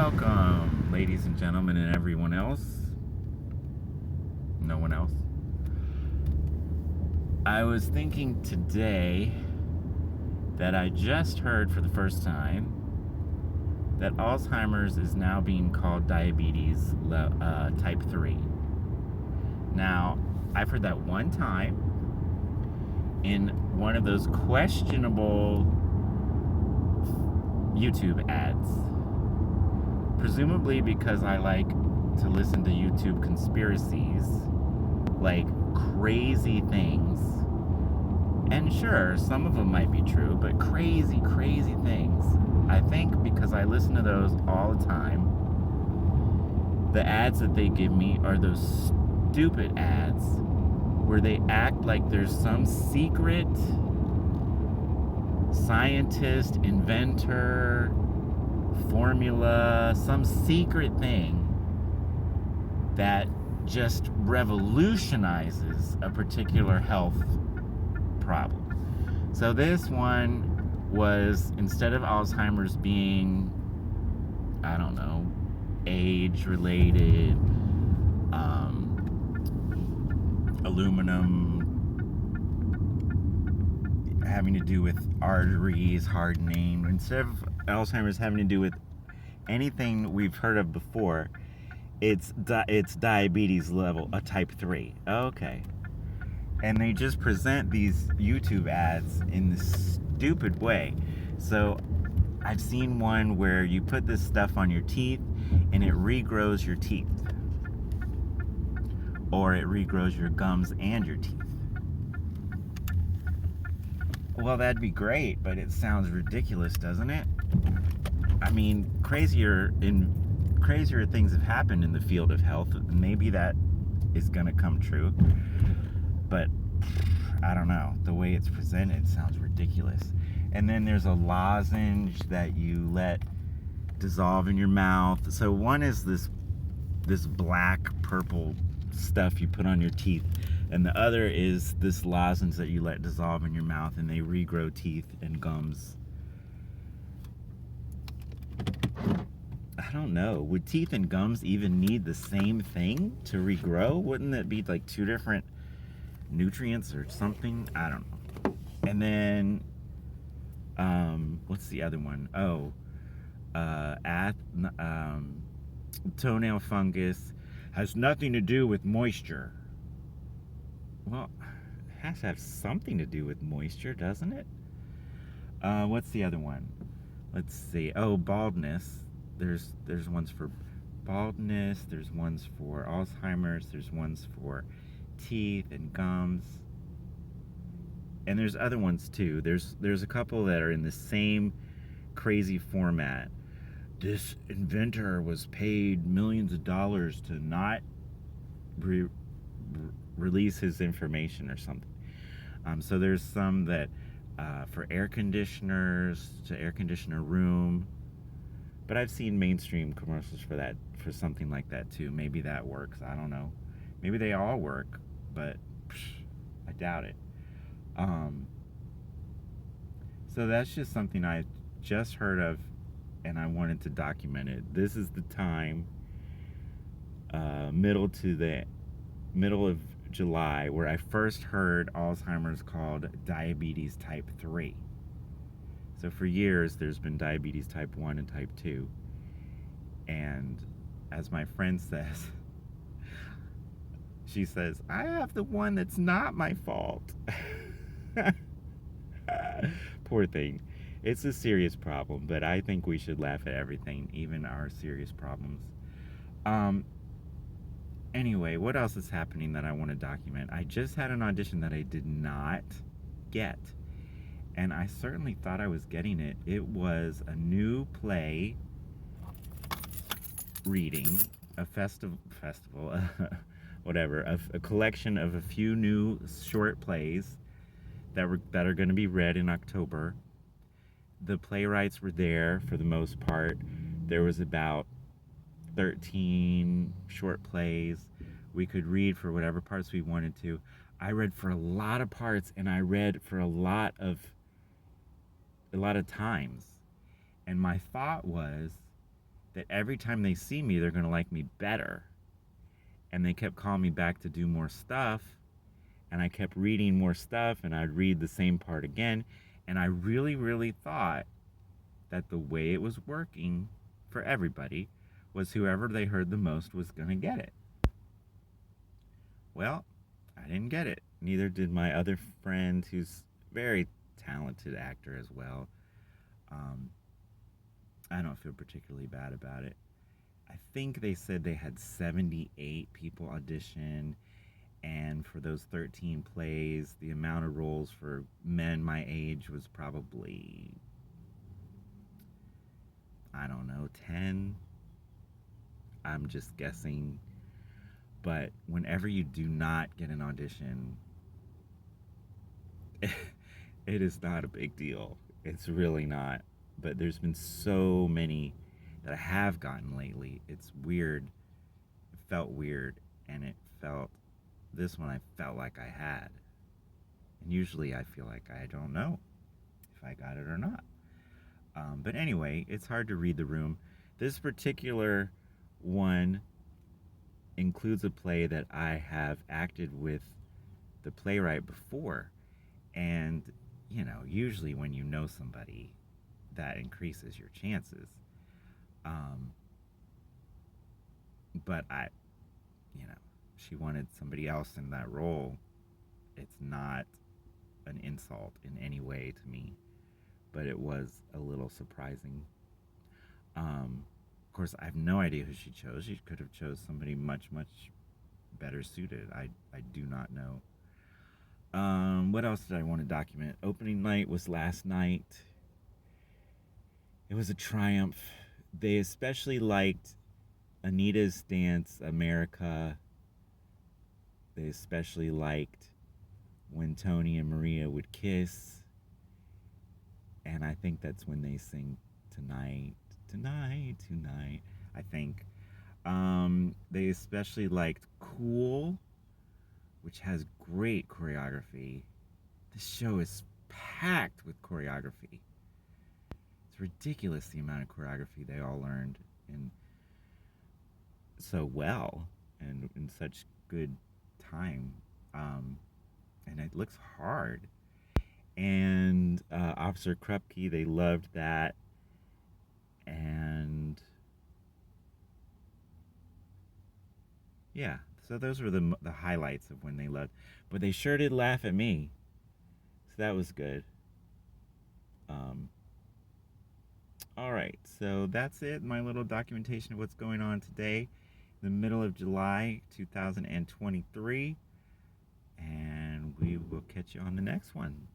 Welcome, ladies and gentlemen, and everyone else. No one else. I was thinking today that I just heard for the first time that Alzheimer's is now being called diabetes type 3. Now, I've heard that one time in one of those questionable YouTube ads. Presumably because I like to listen to YouTube conspiracies, like crazy things. And sure, some of them might be true, but crazy, crazy things. I think because I listen to those all the time, the ads that they give me are those stupid ads where they act like there's some secret scientist, inventor, formula, some secret thing that just revolutionizes a particular health problem. So this one was, instead of Alzheimer's being, I don't know, age related, aluminum having to do with arteries hardening, instead of Alzheimer's having to do with anything we've heard of before, it's diabetes level, a type 3. Okay. And they just present these YouTube ads in this stupid way. So I've seen one where you put this stuff on your teeth and it regrows your teeth. Or it regrows your gums and your teeth. Well, that'd be great, but it sounds ridiculous, doesn't it? I mean, crazier things have happened in the field of health. Maybe that is going to come true. But I don't know. The way it's presented sounds ridiculous. And then there's a lozenge that you let dissolve in your mouth. So one is this black purple stuff you put on your teeth, and the other is this lozenge that you let dissolve in your mouth, and they regrow teeth and gums. I don't know. Would teeth and gums even need the same thing to regrow? Wouldn't that be like two different nutrients or something? I don't know. And then, what's the other one? Oh, toenail fungus has nothing to do with moisture. Well, it has to have something to do with moisture, doesn't it? What's the other one? Let's see. Oh, baldness. There's ones for baldness. There's ones for Alzheimer's. There's ones for teeth and gums. And there's other ones too. There's a couple that are in the same crazy format. This inventor was paid millions of dollars to not release his information or something. So there's some that for air conditioners, to air conditioner room. But I've seen mainstream commercials for that, for something like that too. Maybe that works. I don't know. Maybe they all work, but I doubt it. So that's just something I just heard of, and I wanted to document it. This is the time, middle of July, where I first heard Alzheimer's called diabetes type 3. So for years, there's been diabetes type 1 and type 2. And as my friend says, she says, I have the one that's not my fault. Poor thing. It's a serious problem, but I think we should laugh at everything, even our serious problems. Anyway, what else is happening that I want to document? I just had an audition that I did not get. And I certainly thought I was getting it. It was a new play reading, a festival, whatever, a collection of a few new short plays that are going to be read in October. The playwrights were there for the most part. There was about 13 short plays. We could read for whatever parts we wanted to. I read for a lot of parts, and I read for a lot of times. And my thought was that every time they see me, they're going to like me better. And they kept calling me back to do more stuff. And I kept reading more stuff, and I'd read the same part again. And I really, really thought that the way it was working for everybody was whoever they heard the most was going to get it. Well, I didn't get it. Neither did my other friend, who's a very talented actor as well. Um, I don't feel particularly bad about it. I think they said they had 78 people audition, and for those 13 plays, the amount of roles for men my age was probably, I don't know, 10. I'm just guessing. But whenever you do not get an audition, it is not a big deal. It's really not. But there's been so many that I have gotten lately. It's weird. It felt weird. And this one I felt like I had. And usually I feel like I don't know if I got it or not. But anyway, it's hard to read the room. This particular one includes a play that I have acted with the playwright before. And, usually when you know somebody, that increases your chances. Um, but she wanted somebody else in that role. It's not an insult in any way to me, but it was a little surprising. Of course, I have no idea who she chose. She could have chose somebody much, much better suited. I do not know. What else did I want to document? Opening night was last night. It was a triumph. They especially liked Anita's dance, America. They especially liked when Tony and Maria would kiss. And I think that's when they sing Tonight, Tonight, Tonight, I think. They especially liked Cool, which has great choreography. This show is packed with choreography. It's ridiculous the amount of choreography they all learned in so well and in such good time. And it looks hard. And Officer Krupke, they loved that. And yeah, so those were the highlights of when they loved. But they sure did laugh at me, so that was good. All right, so that's it. My little documentation of what's going on today, the middle of July 2023, and we will catch you on the next one.